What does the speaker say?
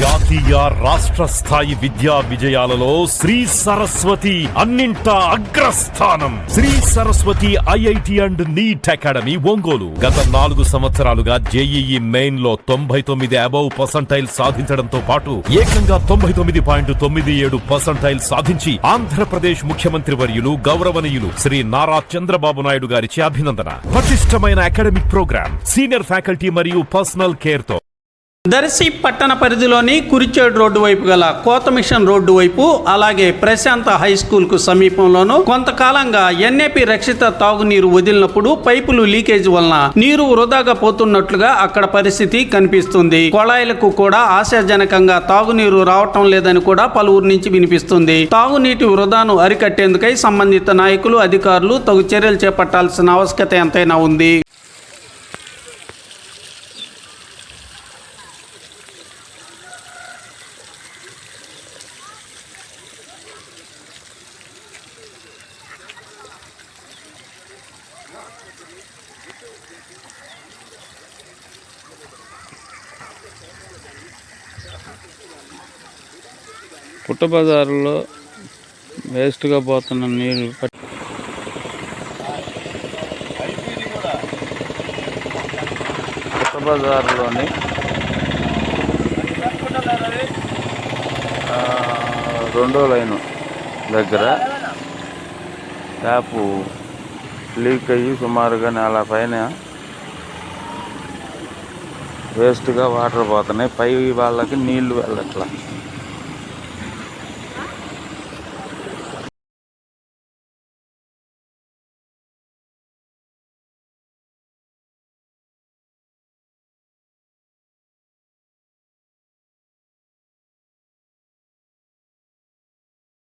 జాతీయ రాష్ట్ర స్థాయి విద్యా విజయాలలో శ్రీ సరస్వతి అన్నింటా అగ్రస్థానం. Shri Saraswati IIT and NEET academy Ongole గత 4 సంవత్సరాలుగా జేఈఈ మెయిన్ లో 99 అబౌవ్ పర్సంటైల్ సాధించడంతో పాటు ఏకంగా 99.97% సాధించి ఆంధ్రప్రదేశ్ ముఖ్యమంత్రి వర్యులు గౌరవనీయులు శ్రీ నారా చంద్రబాబు నాయుడు గారిచే అభినందన. పటిష్టమైన అకాడమిక్ ప్రోగ్రామ్, సీనియర్ ఫ్యాకల్టీ మరియు పర్సనల్ కేర్ తో దర్శి పట్టణ పరిధిలోని కురిచేడు రోడ్డు వైపు గల కోత మిషన్ రోడ్డు వైపు, అలాగే ప్రశాంత హై స్కూల్ కు సమీపంలోనూ కొంతకాలంగా ఎన్ఏపి రక్షిత తాగునీరు వదిలినప్పుడు పైపులు లీకేజ్ వలన నీరు వృధాగా పోతున్నట్లుగా అక్కడ పరిస్థితి కనిపిస్తుంది. కొళాయిలకు కూడా ఆశాజనకంగా తాగునీరు రావటం లేదని కూడా పలువురు నుంచి వినిపిస్తుంది. తాగునీటి వృధాను అరికట్టేందుకై సంబంధిత నాయకులు, అధికారులు తగు చర్యలు చేపట్టాల్సిన ఆవశ్యకత ఎంతైనా ఉంది. పుట్ట బజారులో వేస్ట్గా పోతున్న నీరు పుట్ట బజారులోని రెండో లైను దగ్గర ట్యాపు లీక్ అయ్యి సుమారుగా నెల పైన వేస్ట్గా వాటర్ పోతున్నాయి. పై వాళ్ళకి నీళ్లు వెళ్ళట్లా.